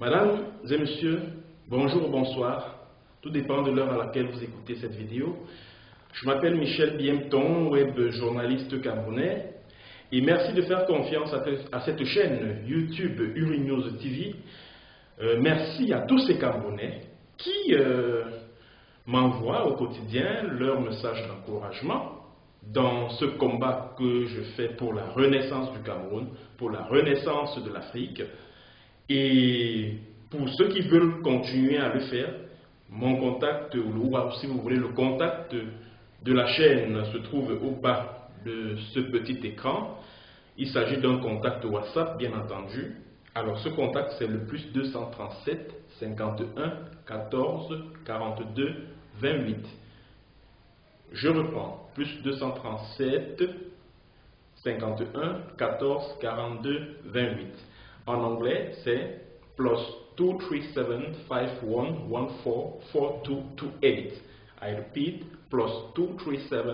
Mesdames et messieurs, bonjour ou bonsoir. Tout dépend de l'heure à laquelle vous écoutez cette vidéo. Je m'appelle Michel Biemton, web journaliste camerounais. Et merci de faire confiance à cette chaîne YouTube Urinews TV. Merci à tous ces Camerounais qui m'envoient au quotidien leurs messages d'encouragement dans ce combat que je fais pour la renaissance du Cameroun, pour la renaissance de l'Afrique. Et pour ceux qui veulent continuer à le faire, mon contact, ou si vous voulez le contact de la chaîne se trouve au bas de ce petit écran. Il s'agit d'un contact WhatsApp, bien entendu. Alors ce contact, c'est le plus 237 51 14 42 28. Je reprends, plus 237 51 14 42 28. En anglais, c'est plus 237 51 14 4228. I repeat, plus 237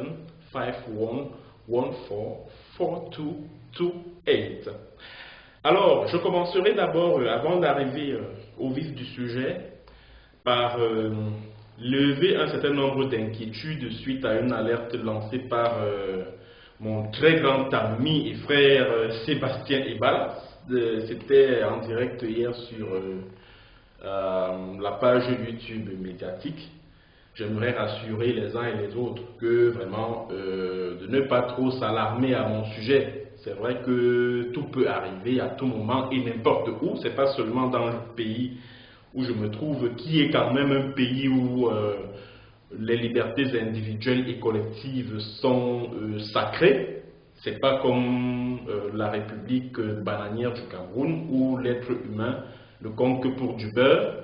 51 14 4228. Alors, je commencerai d'abord, avant d'arriver au vif du sujet, par lever un certain nombre d'inquiétudes suite à une alerte lancée par mon très grand ami et frère Sébastien Ebal. C'était en direct hier sur la page YouTube médiatique. J'aimerais rassurer les uns et les autres que vraiment de ne pas trop s'alarmer à mon sujet. C'est vrai que tout peut arriver à tout moment et n'importe où. Ce n'est pas seulement dans le pays où je me trouve, qui est quand même un pays où les libertés individuelles et collectives sont sacrées. Ce n'est pas comme la République bananière du Cameroun où l'être humain ne compte que pour du beurre.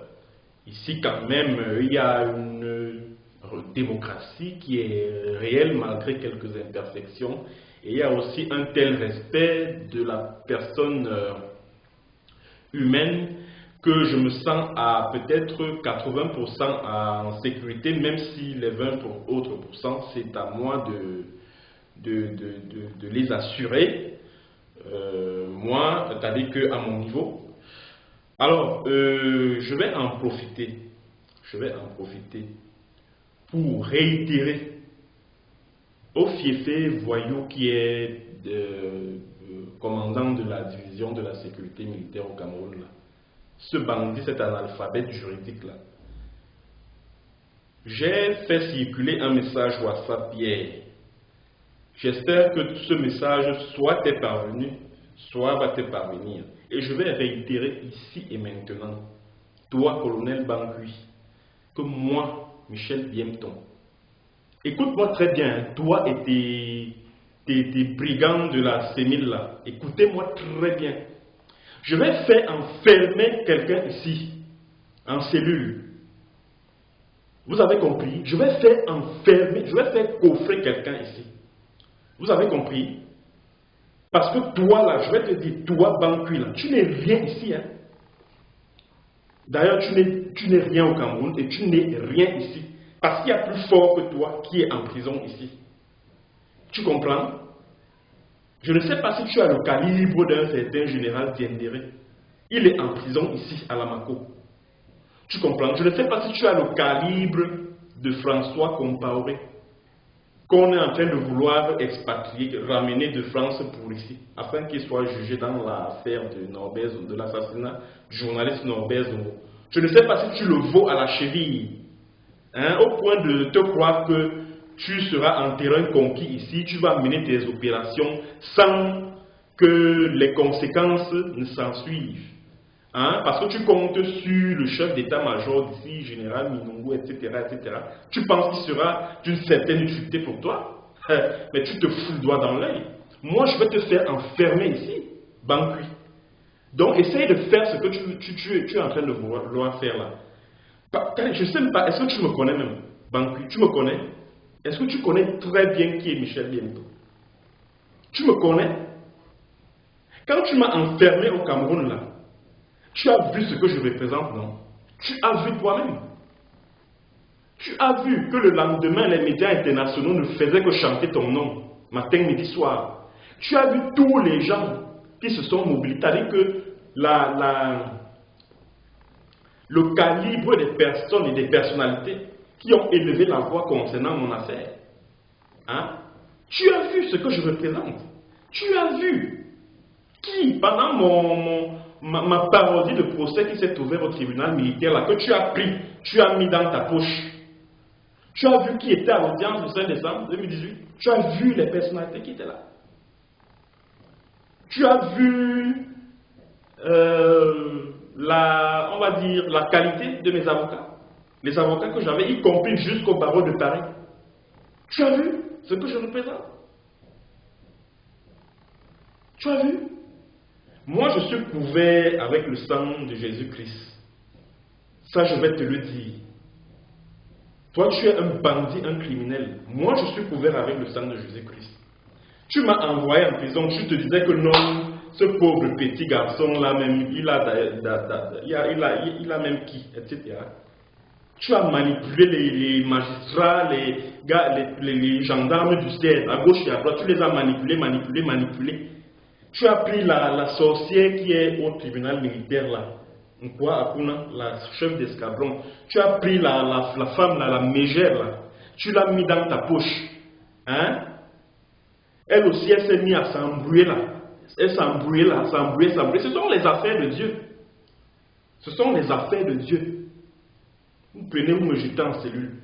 Ici quand même, il y a une démocratie qui est réelle malgré quelques imperfections. Et il y a aussi un tel respect de la personne humaine que je me sens à peut-être 80% en sécurité, même si les 20 autres pourcents, c'est à moi de les assurer. Moi, c'est-à-dire qu'à mon niveau. Alors, je vais en profiter pour réitérer au fiefé voyou qui est commandant de la division de la sécurité militaire au Cameroun, là. Ce bandit, cet analphabète juridique là. J'ai fait circuler un message WhatsApp hier. J'espère que ce message soit t'est parvenu, soit va te parvenir. Et je vais réitérer ici et maintenant, toi, colonel Bangui, que moi, Michel Biemton, écoute-moi très bien, toi et tes brigands de la CEMIL là, écoutez-moi très bien. Je vais faire enfermer quelqu'un ici, en cellule. Vous avez compris? Je vais faire enfermer, je vais faire coffrer quelqu'un ici. Vous avez compris? Parce que toi là, je vais te dire, toi Bangui là, tu n'es rien ici. Hein? D'ailleurs, tu n'es rien au Cameroun et tu n'es rien ici. Parce qu'il y a plus fort que toi qui est en prison ici. Tu comprends? Je ne sais pas si tu as le calibre d'un certain général Diendéré. Il est en prison ici à Lamako. Tu comprends? Je ne sais pas si tu as le calibre de François Compaoré, qu'on est en train de vouloir expatrier, ramener de France pour ici, afin qu'il soit jugé dans l'affaire de Norbert, de l'assassinat du journaliste Norbert Zongo. Je ne sais pas si tu le vaux à la cheville, hein, au point de te croire que tu seras en terrain conquis ici, tu vas mener tes opérations sans que les conséquences ne s'en suivent. Hein, parce que tu comptes sur le chef d'état-major d'ici, général Minungu, etc., etc. Tu penses qu'il sera d'une certaine utilité pour toi, mais tu te fous le doigt dans l'œil. Moi, je vais te faire enfermer ici, Bangui. Donc, essaye de faire ce que tu es en train de vouloir faire là. Je ne sais même pas, est-ce que tu me connais même, Bangui? Tu me connais? Est-ce que tu connais très bien qui est Michel Biemton? Tu me connais? Quand tu m'as enfermé au Cameroun là, tu as vu ce que je représente, non? Tu as vu toi-même. Tu as vu que le lendemain, les médias internationaux ne faisaient que chanter ton nom, matin, midi, soir. Tu as vu tous les gens qui se sont mobilisés. C'est-à-dire que le calibre des personnes et des personnalités qui ont élevé la voix concernant mon affaire. Hein? Tu as vu ce que je représente. Tu as vu qui, pendant ma parodie de procès qui s'est ouverte au tribunal militaire, là, que tu as pris, tu as mis dans ta poche. Tu as vu qui était à l'audience le 5 décembre 2018. Tu as vu les personnalités qui étaient là. Tu as vu on va dire, la qualité de mes avocats. Les avocats que j'avais, y compris jusqu'au barreau de Paris. Tu as vu ce que je représente? Tu as vu? Moi, je suis couvert avec le sang de Jésus-Christ. Ça, je vais te le dire. Toi, tu es un bandit, un criminel. Moi, je suis couvert avec le sang de Jésus-Christ. Tu m'as envoyé en prison, tu te disais que non, ce pauvre petit garçon-là même, il a même qui, etc. Tu as manipulé les magistrats, les gendarmes du CED, à gauche et à droite, tu les as manipulés. Tu as pris la sorcière qui est au tribunal militaire là, Akuna, la chef d'escadron. Tu as pris la femme là, la mégère là, tu l'as mis dans ta poche. Hein? Elle aussi, elle s'est mise à s'embrouiller là. Elle s'embrouille là, s'embrouiller. Ce sont les affaires de Dieu. Ce sont les affaires de Dieu. Vous prenez, vous me jetez en cellule.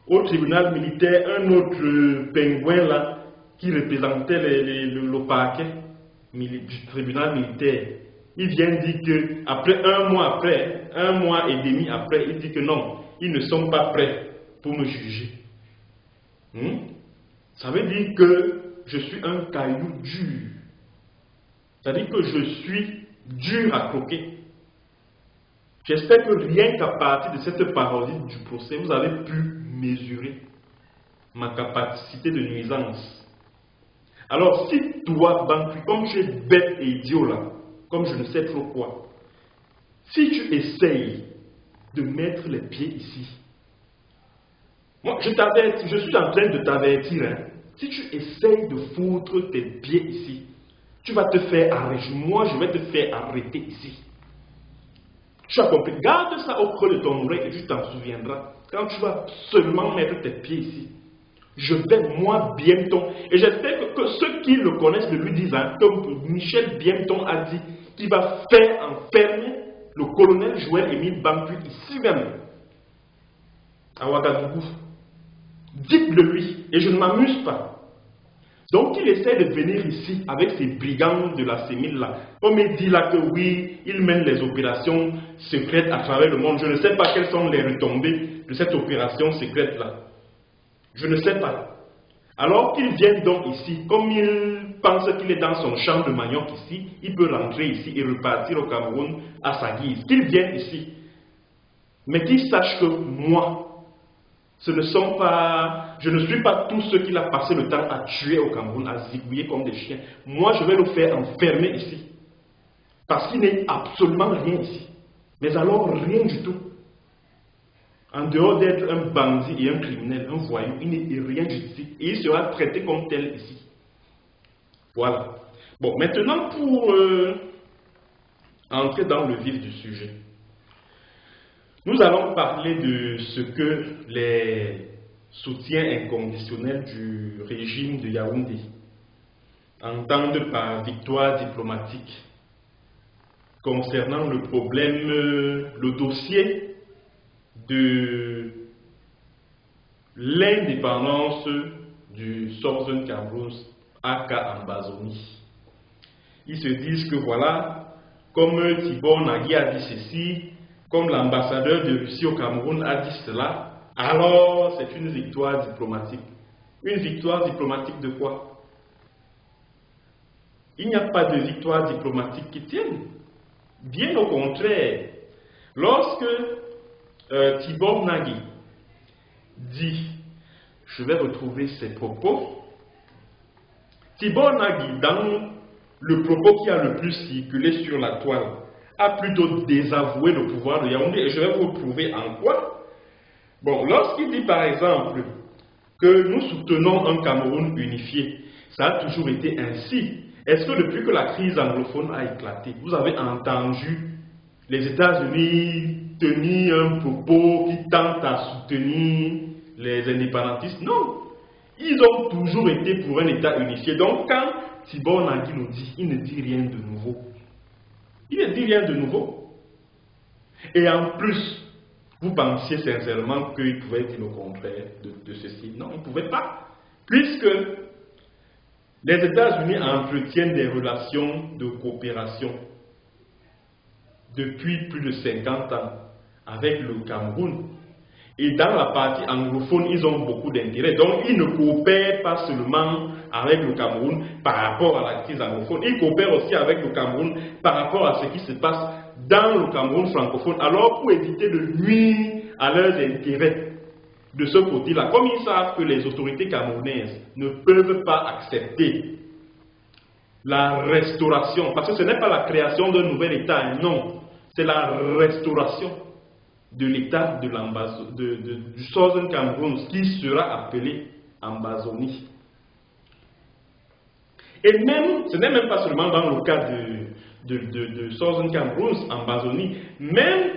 Au tribunal militaire, un autre pingouin là, qui représentait le parquet du tribunal militaire, il vient dire que après un mois et demi après, il dit que non, ils ne sont pas prêts pour me juger. Ça veut dire que je suis un caillou dur. Ça veut dire que je suis dur à croquer. J'espère que rien qu'à partir de cette parodie du procès, vous avez pu mesurer ma capacité de nuisance. Alors, si toi, Banqui, comme tu es bête et idiot là, comme je ne sais trop quoi, si tu essayes de mettre les pieds ici, moi, je suis en train de t'avertir, hein, si tu essayes de foutre tes pieds ici, tu vas te faire arrêter. Moi, je vais te faire arrêter ici. Tu as compris? Garde ça au creux de ton oreille et tu t'en souviendras. Quand tu vas seulement mettre tes pieds ici, je vais moi Bienton. Et j'espère que ceux qui le connaissent de lui disent, hein, comme Michel Bienton a dit, qu'il va faire enfermer le colonel Joël-Émile Banqui ici même, à Ouagadougou. Dites-le lui, et je ne m'amuse pas. Donc il essaie de venir ici avec ses brigands de la CEMIL là. Comme il dit là que oui, il mène les opérations secrètes à travers le monde. Je ne sais pas quelles sont les retombées de cette opération secrète là. Je ne sais pas. Alors qu'il vienne donc ici, comme il pense qu'il est dans son champ de manioc ici, il peut rentrer ici et repartir au Cameroun à sa guise. Qu'il vienne ici. Mais qu'il sache que moi, je ne suis pas tous ceux qu'il a passé le temps à tuer au Cameroun, à zigouiller comme des chiens. Moi, je vais le faire enfermer ici. Parce qu'il n'est absolument rien ici. Mais alors, rien du tout. En dehors d'être un bandit et un criminel, un voyou, il n'est rien du tout ici. Et il sera traité comme tel ici. Voilà. Bon, maintenant, pour entrer dans le vif du sujet. Nous allons parler de ce que les soutiens inconditionnels du régime de Yaoundé entendent par victoire diplomatique concernant le problème, le dossier de l'indépendance du Southern Cameroun aka Ambazonie. Ils se disent que voilà, comme Tibor Nagui a dit ceci, comme l'ambassadeur de Russie au Cameroun a dit cela, alors c'est une victoire diplomatique. Une victoire diplomatique de quoi? Il n'y a pas de victoire diplomatique qui tienne. Bien au contraire, lorsque Tibor Nagui dit « je vais retrouver ses propos », Tibor Nagui, dans le propos qui a le plus circulé sur la toile, a plutôt désavoué le pouvoir de Yaoundé. Et je vais vous prouver en quoi. Bon, lorsqu'il dit par exemple que nous soutenons un Cameroun unifié, ça a toujours été ainsi. Est-ce que depuis que la crise anglophone a éclaté, vous avez entendu les États-Unis tenir un propos qui tente à soutenir les indépendantistes. Non. Ils ont toujours été pour un État unifié. Donc quand Tibor Nagui nous dit, il ne dit rien de nouveau. Il ne dit rien de nouveau. Et en plus, vous pensiez sincèrement qu'il pouvait dire le contraire de ceci. Non, il ne pouvait pas. Puisque les États-Unis entretiennent des relations de coopération depuis plus de 50 ans avec le Cameroun. Et dans la partie anglophone, ils ont beaucoup d'intérêt. Donc, ils ne coopèrent pas seulement avec le Cameroun par rapport à la crise anglophone. Ils coopèrent aussi avec le Cameroun par rapport à ce qui se passe dans le Cameroun francophone. Alors, pour éviter de nuire à leurs intérêts de ce côté-là, comme ils savent que les autorités camerounaises ne peuvent pas accepter la restauration, parce que ce n'est pas la création d'un nouvel État, non, c'est la restauration de l'État du Southern Cameroun qui sera appelé Ambazonie. Et même, ce n'est même pas seulement dans le cas de Southern Cameroun, Ambazonie, même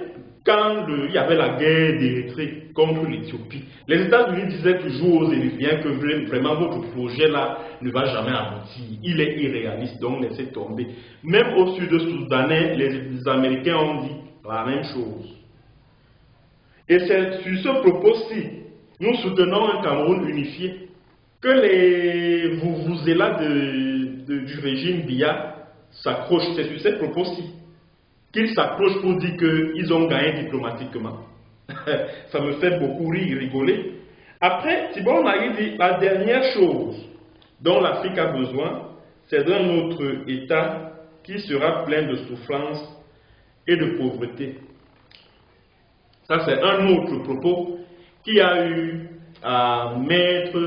quand il y avait la guerre d'Érythrée contre l'Éthiopie, les États-Unis disaient toujours aux Érythréens que vraiment votre projet-là ne va jamais aboutir. Il est irréaliste, donc laissez tomber. Même au Sud-Soudanais, les Américains ont dit la même chose. Et c'est sur ce propos-ci, nous soutenons un Cameroun unifié, que les vouvouzélas du régime Biya s'accrochent. C'est sur ces propos-ci qu'ils s'accrochent pour dire qu'ils ont gagné diplomatiquement. Ça me fait beaucoup rire, rigoler. Après, Tibor Nagui dit la dernière chose dont l'Afrique a besoin, c'est d'un autre État qui sera plein de souffrance et de pauvreté. Ça, c'est un autre propos qui a eu à mettre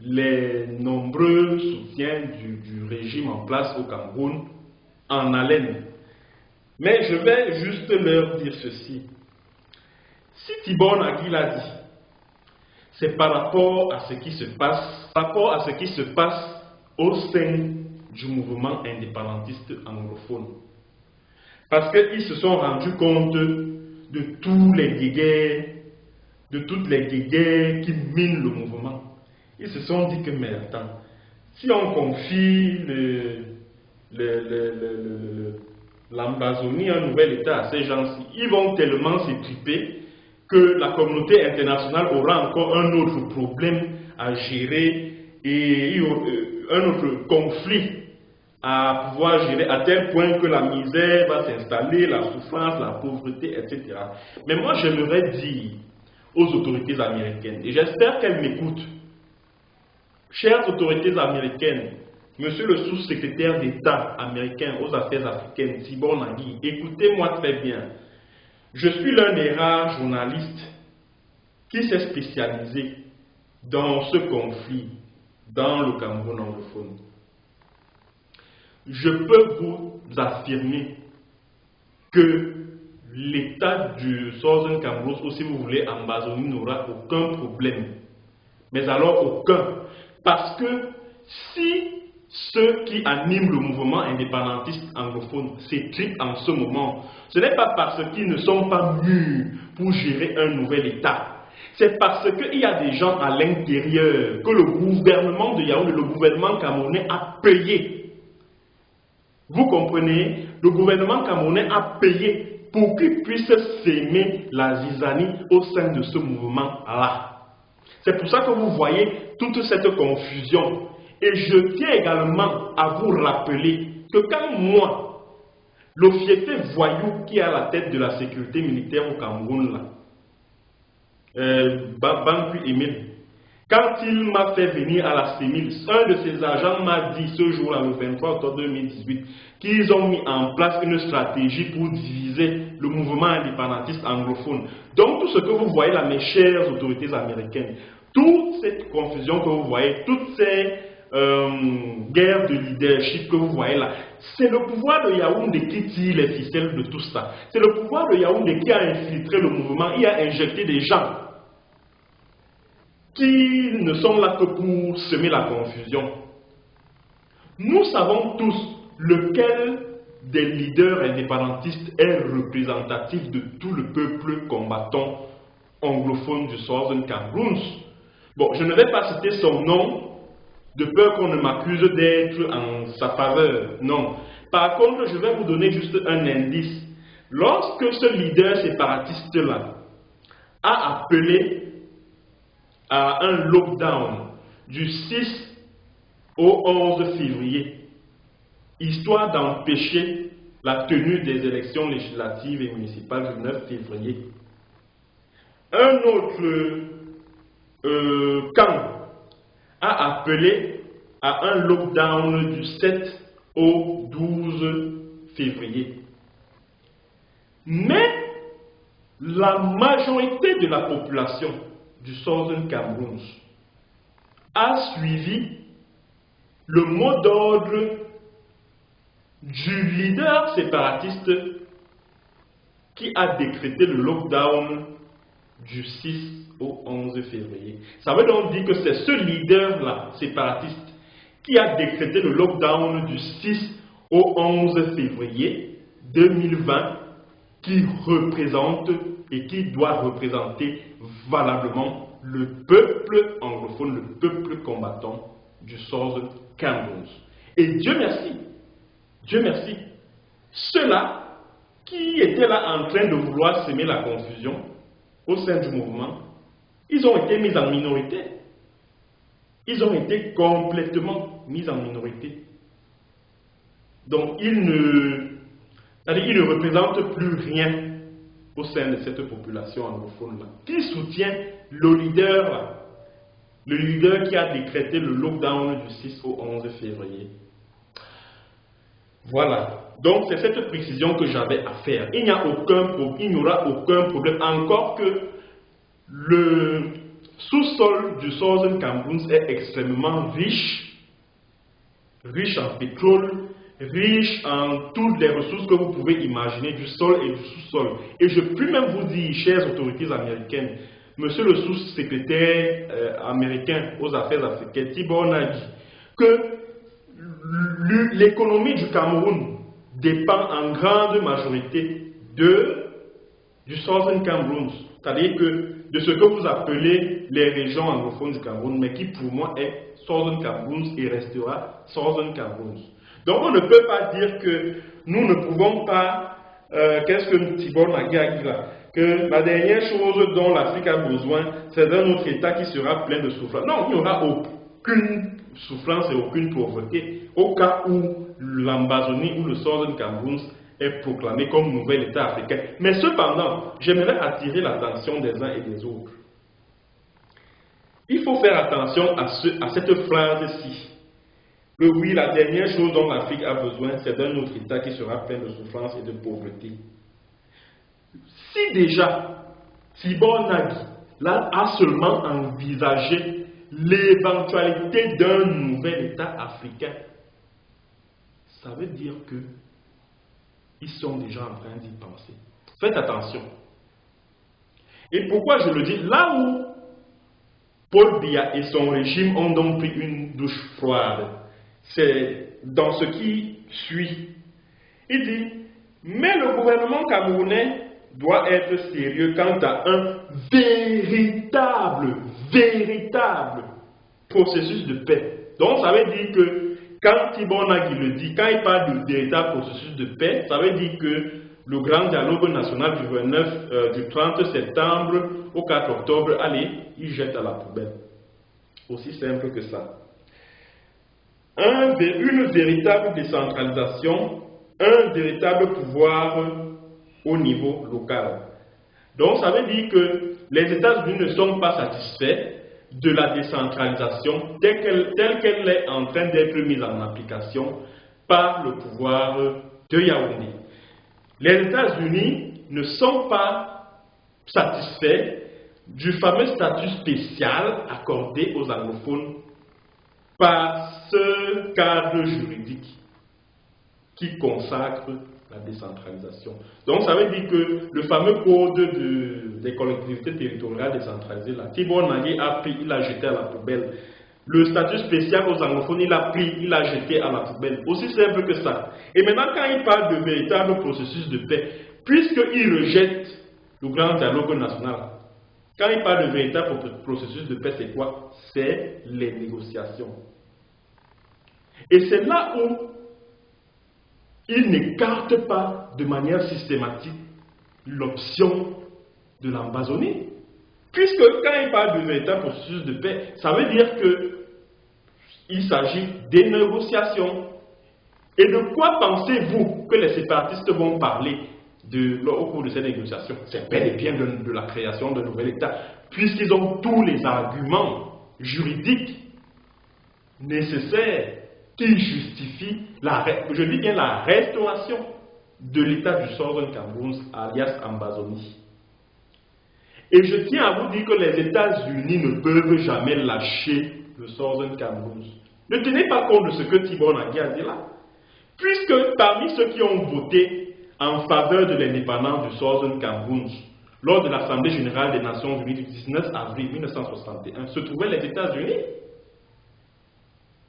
les nombreux soutiens du régime en place au Cameroun en haleine. Mais je vais juste leur dire ceci. Si Tibor Nagui l'a dit, c'est par rapport à ce qui se passe, au sein du mouvement indépendantiste anglophone. Parce qu'ils se sont rendus compte de toutes les guéguerres qui minent le mouvement. Ils se sont dit que, mais attends, si on confie l'Ambazonie, un nouvel État à ces gens-ci, ils vont tellement s'étriper que la communauté internationale aura encore un autre problème à gérer et un autre conflit à pouvoir gérer, à tel point que la misère va s'installer, la souffrance, la pauvreté, etc. Mais moi, j'aimerais dire aux autorités américaines, et j'espère qu'elles m'écoutent, chères autorités américaines, monsieur le sous-secrétaire d'État américain aux affaires africaines, Tibor Nagui, écoutez-moi très bien. Je suis l'un des rares journalistes qui s'est spécialisé dans ce conflit dans le Cameroun anglophone. Je peux vous affirmer que l'État du Southern Cameroun, ou si vous voulez, Ambazonie, n'aura aucun problème. Mais alors aucun. Parce que si ceux qui animent le mouvement indépendantiste anglophone s'étrippent en ce moment, ce n'est pas parce qu'ils ne sont pas mûrs pour gérer un nouvel État. C'est parce qu'il y a des gens à l'intérieur que le gouvernement de Yaoundé, le gouvernement camerounais a payé. Vous comprenez? Le gouvernement camerounais a payé pour qu'ils puissent s'aimer la zizanie au sein de ce mouvement-là. C'est pour ça que vous voyez toute cette confusion. Et je tiens également à vous rappeler que quand moi, l'officier voyou qui est à la tête de la sécurité militaire au Cameroun, là, Banqui Emile, quand il m'a fait venir à la CEMIL, un de ses agents m'a dit ce jour-là, le 23 octobre 2018, qu'ils ont mis en place une stratégie pour diviser le mouvement indépendantiste anglophone. Donc tout ce que vous voyez là, mes chères autorités américaines, toute cette confusion que vous voyez, toutes ces guerres de leadership que vous voyez là, c'est le pouvoir de Yaoundé qui tire les ficelles de tout ça. C'est le pouvoir de Yaoundé qui a infiltré le mouvement, il a injecté des gens qui ne sont là que pour semer la confusion. Nous savons tous lequel des leaders indépendantistes est représentatif de tout le peuple combattant anglophone du Southern Cameroun. Bon, je ne vais pas citer son nom, de peur qu'on ne m'accuse d'être en sa faveur. Non. Par contre, je vais vous donner juste un indice. Lorsque ce leader séparatiste-là a appelé à un lockdown du 6 au 11 février, histoire d'empêcher la tenue des élections législatives et municipales du 9 février, un autre camp a appelé à un lockdown du 7 au 12 février. Mais la majorité de la population du Southern Cameroun a suivi le mot d'ordre du leader séparatiste qui a décrété le lockdown du 6 au 11 février. Ça veut donc dire que c'est ce leader-là, séparatiste, qui a décrété le lockdown du 6 au 11 février 2020, qui représente et qui doit représenter valablement le peuple anglophone, le peuple combattant du Southern Cameroun. Et Dieu merci, ceux-là qui étaient là en train de vouloir semer la confusion au sein du mouvement, ils ont été mis en minorité. Ils ont été complètement mis en minorité. Donc ils ne représentent plus rien au sein de cette population anglophone-là. Qui soutient le leader qui a décrété le lockdown du 6 au 11 février. Voilà. Donc c'est cette précision que j'avais à faire. Il n'y aura aucun problème. Encore que le sous-sol du Southern Cameroun est extrêmement riche en pétrole, riche en toutes les ressources que vous pouvez imaginer du sol et du sous-sol. Et je peux même vous dire, chères autorités américaines, monsieur le sous-secrétaire américain aux affaires africaines, Tibor Nagy, que l'économie du Cameroun dépend en grande majorité du Southern Cameroun, c'est-à-dire que de ce que vous appelez les régions anglophones du Cameroun, mais qui pour moi est Southern Cameroun et restera Southern Cameroun. Donc on ne peut pas dire que nous ne pouvons pas, qu'est-ce que Tibor Nagy a dit là, que la dernière chose dont l'Afrique a besoin, c'est d'un autre État qui sera plein de souffrance. Non, il n'y aura aucune souffrance et aucune pauvreté au cas où l'Ambazonie ou le Southern Cameroun est proclamé comme nouvel État africain. Mais cependant, j'aimerais attirer l'attention des uns et des autres. Il faut faire attention à cette phrase-ci. Que oui, la dernière chose dont l'Afrique a besoin, c'est d'un autre État qui sera plein de souffrance et de pauvreté. Si déjà, Tibor Nagy a seulement envisagé l'éventualité d'un nouvel État africain, ça veut dire que ils sont déjà en train d'y penser. Faites attention. Et pourquoi je le dis? Là où Paul Biya et son régime ont donc pris une douche froide, c'est dans ce qui suit. Il dit, mais le gouvernement camerounais doit être sérieux quant à un véritable processus de paix. Donc ça veut dire que quand Tibor Nagy le dit, quand il parle de véritable processus de paix, ça veut dire que le grand dialogue national du 30 septembre au 4 octobre, allez, il jette à la poubelle. Aussi simple que ça. Une véritable décentralisation, un véritable pouvoir au niveau local. Donc ça veut dire que les États-Unis ne sont pas satisfaits de la décentralisation telle qu'elle est en train d'être mise en application par le pouvoir de Yaoundé. Les États-Unis ne sont pas satisfaits du fameux statut spécial accordé aux anglophones par ce cadre juridique qui consacre la décentralisation. Donc ça veut dire que le fameux code des collectivités territoriales décentralisées, là, Tibor Nagy a pris, il a jeté à la poubelle. Le statut spécial aux anglophones, il a pris, il a jeté à la poubelle. Aussi simple que ça. Et maintenant, quand il parle de véritable processus de paix, puisqu'il rejette le grand dialogue national, quand il parle de véritable processus de paix, c'est quoi? C'est les négociations. Et c'est là où il n'écarte pas de manière systématique l'option de l'Ambazonie. Puisque quand il parle de véritable processus de paix, ça veut dire qu'il s'agit des négociations. Et de quoi pensez-vous que les séparatistes vont parler au cours de ces négociations? C'est bel et bien de la création d'un nouvel État, puisqu'ils ont tous les arguments juridiques nécessaires qui justifient, je dis bien la restauration de l'État du Southern Cameroun, alias Ambazonie. Et je tiens à vous dire que les États-Unis ne peuvent jamais lâcher le Southern Cameroun. Ne tenez pas compte de ce que Thibon Nagui a dit là. Puisque parmi ceux qui ont voté en faveur de l'indépendance du Southern Cameroun lors de l'Assemblée générale des Nations unies du 19 avril 1961 se trouvaient les États-Unis.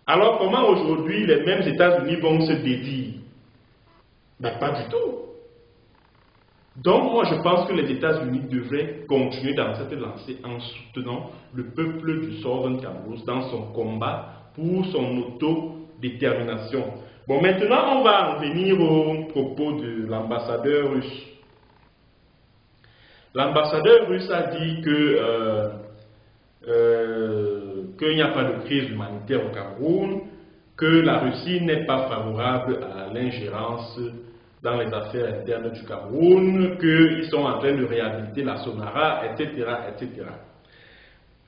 Alors comment aujourd'hui les mêmes États-Unis vont se dédire? Ben, pas du tout. Donc moi je pense que les États-Unis devraient continuer dans cette lancée en soutenant le peuple du Southern Cameroun dans son combat pour son autodétermination. Bon, maintenant on va en venir au propos de l'ambassadeur russe. L'ambassadeur russe a dit qu'il n'y a pas de crise humanitaire au Cameroun, que la Russie n'est pas favorable à l'ingérence dans les affaires internes du Cameroun, qu'ils sont en train de réhabiliter la Sonara, etc. etc.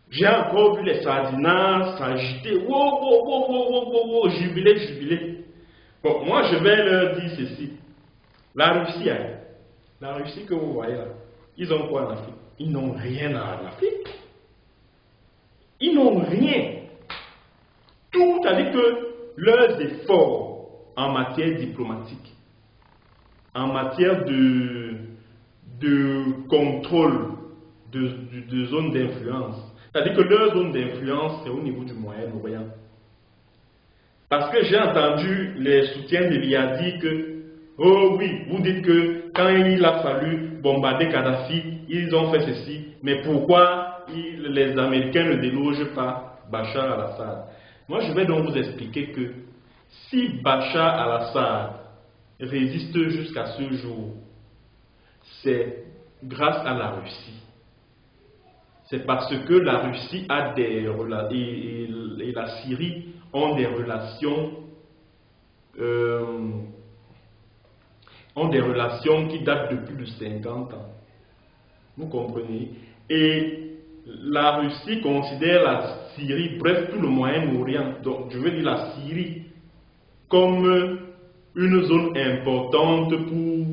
J'ai encore vu les sardinats s'agiter, wow, jubilé, jubilé. Bon, moi je vais leur dire ceci. La Russie que vous voyez là, ils ont quoi en Afrique? Ils n'ont rien en Afrique. Ils n'ont rien. Tout à dire que leurs efforts en matière diplomatique, en matière de contrôle de zones d'influence, c'est-à-dire que leur zone d'influence, c'est au niveau du Moyen-Orient. Parce que j'ai entendu les soutiens de l'IA dire que, oh oui, vous dites que quand il a fallu bombarder Kadhafi, ils ont fait ceci, mais pourquoi les Américains ne délogent pas Bachar al-Assad? Moi, je vais donc vous expliquer que si Bachar al-Assad résiste jusqu'à ce jour, c'est grâce à la Russie. C'est parce que la Russie a et la Syrie ont des relations qui datent de plus de 50 ans. Vous comprenez? Et la Russie considère la Syrie, bref, tout le Moyen-Orient, donc je veux dire la Syrie, comme une zone importante pour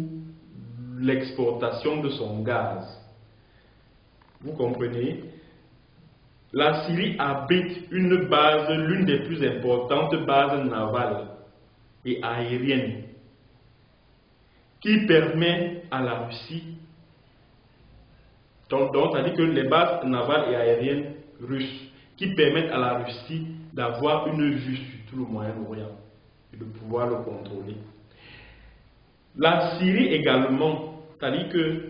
l'exportation de son gaz. Vous comprenez? La Syrie abrite une base, l'une des plus importantes bases navales et aériennes, qui permet à la Russie, donc c'est-à-dire que les bases navales et aériennes russes, qui permettent à la Russie d'avoir une vue sur tout le Moyen-Orient et de pouvoir le contrôler. La Syrie également, c'est-à-dire que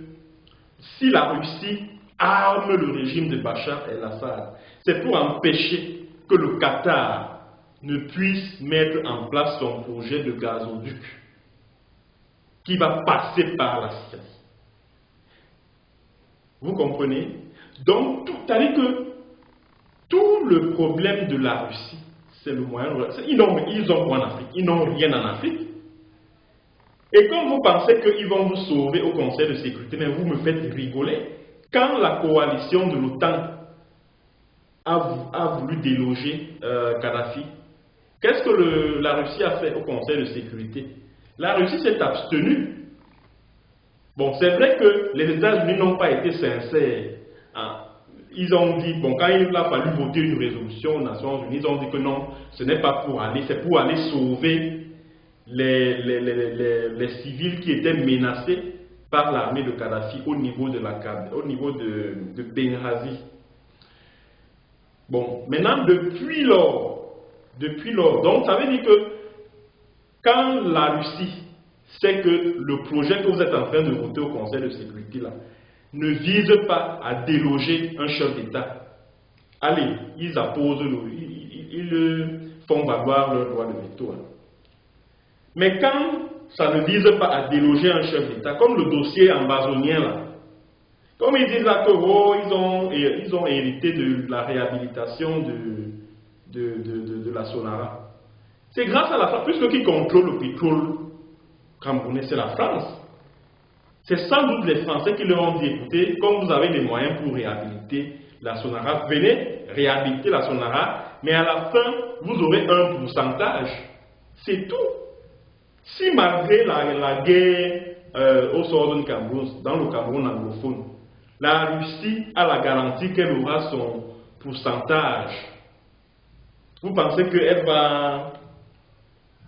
si la Russie arme le régime de Bachar el-Assad, c'est pour empêcher que le Qatar ne puisse mettre en place son projet de gazoduc qui va passer par la Syrie. Vous comprenez? Donc, c'est-à-dire que tout le problème de la Russie, c'est le Moyen-Orient. Ils ont quoi en Afrique? Ils n'ont rien en Afrique. Et quand vous pensez qu'ils vont vous sauver au Conseil de sécurité, mais vous me faites rigoler. Quand la coalition de l'OTAN a voulu déloger Kadhafi, qu'est-ce que la Russie a fait au Conseil de sécurité? La Russie s'est abstenue. Bon, c'est vrai que les États-Unis n'ont pas été sincères. Hein. Ils ont dit, bon, quand il a fallu voter une résolution aux Nations Unies, ils ont dit que non, ce n'est pas pour aller, c'est pour aller sauver les civils qui étaient menacés par l'armée de Kadhafi au niveau de Benghazi. Bon, maintenant, depuis lors, donc ça veut dire que quand la Russie sait que le projet que vous êtes en train de voter au Conseil de sécurité là, ne vise pas à déloger un chef d'État, allez, ils apposent, ils font valoir leur droit de veto. Hein. Mais quand ça ne vise pas à déloger un chef d'État, comme le dossier ambazonien là, comme ils disent là que oh, ils ont hérité de la réhabilitation de la Sonara. C'est grâce à la France, puisque qui contrôle le pétrole camerounais, c'est la France. C'est sans doute les Français qui leur ont dit, écoutez, comme vous avez les moyens pour réhabiliter la Sonara, venez réhabiliter la Sonara, mais à la fin, vous aurez un pourcentage. C'est tout. Si malgré la guerre au Southern Cameroun, dans le Cameroun anglophone, la Russie a la garantie qu'elle aura son pourcentage, vous pensez qu'elle va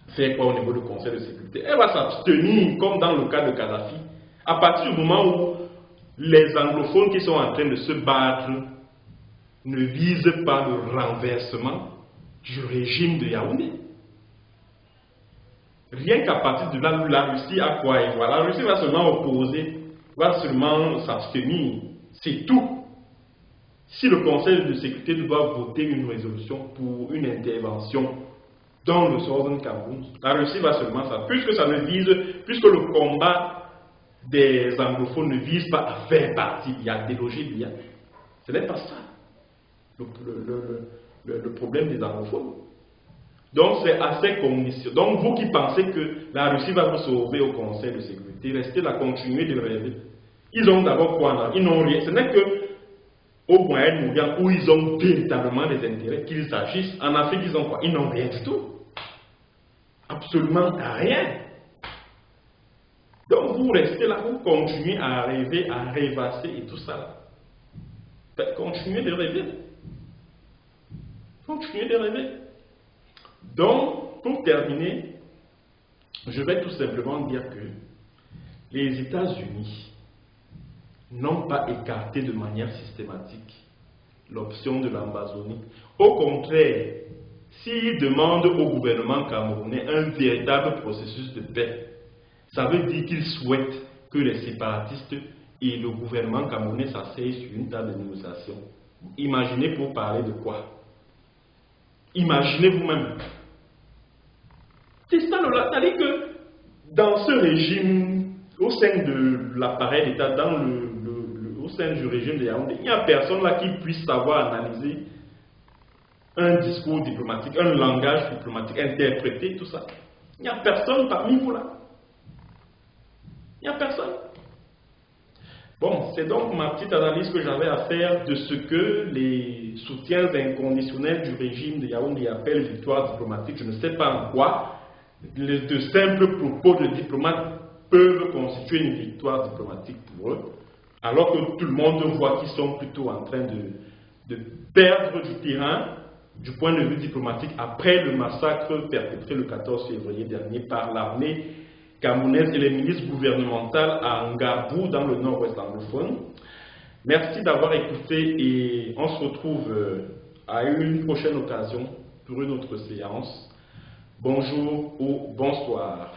faire quoi au niveau du Conseil de sécurité? Elle va s'abstenir, comme dans le cas de Kadhafi, à partir du moment où les anglophones qui sont en train de se battre ne visent pas le renversement du régime de Yaoundé. Rien qu'à partir de là, la Russie a quoi y voir? La Russie va seulement opposer, va seulement s'abstenir. C'est tout. Si le Conseil de sécurité doit voter une résolution pour une intervention dans le Southern Cameroun, la Russie va seulement ça. Puisque ça ne vise, puisque le combat des anglophones ne vise pas à faire partie, à déloger bien. Ce n'est pas ça le problème des anglophones. Donc c'est à ces conditions. Donc vous qui pensez que la Russie va vous sauver au Conseil de sécurité, restez là, continuez de rêver. Ils ont d'abord quoi là? Ils n'ont rien. Ce n'est que au Moyen-Orient où ils ont véritablement des intérêts qu'ils agissent. En Afrique, ils ont quoi? Ils n'ont rien du tout. Absolument rien. Donc vous restez là, vous continuez à rêver, à rêvasser et tout ça là. Continuez de rêver. Continuez de rêver. Donc, pour terminer, je vais tout simplement dire que les États-Unis n'ont pas écarté de manière systématique l'option de l'Amazonie. Au contraire, s'ils demandent au gouvernement camerounais un véritable processus de paix, ça veut dire qu'ils souhaitent que les séparatistes et le gouvernement camerounais s'asseyent sur une table de négociation. Imaginez pour parler de quoi? Imaginez vous-même. C'est ça, c'est-à-dire que dans ce régime, au sein de l'appareil d'État, au sein du régime de Yaoundé, il n'y a personne là qui puisse savoir analyser un discours diplomatique, un langage diplomatique, interpréter tout ça. Il n'y a personne parmi vous là. Il n'y a personne. Bon, c'est donc ma petite analyse que j'avais à faire de ce que les soutiens inconditionnels du régime de Yaoundé appellent victoire diplomatique. Je ne sais pas en quoi de simples propos de diplomates peuvent constituer une victoire diplomatique pour eux, alors que tout le monde voit qu'ils sont plutôt en train de perdre du terrain du point de vue diplomatique après le massacre perpétré le 14 février dernier par l'armée camerounaise et les milices gouvernementales à Ngabou dans le nord-ouest anglophone. Merci d'avoir écouté et on se retrouve à une prochaine occasion pour une autre séance. Bonjour ou bonsoir.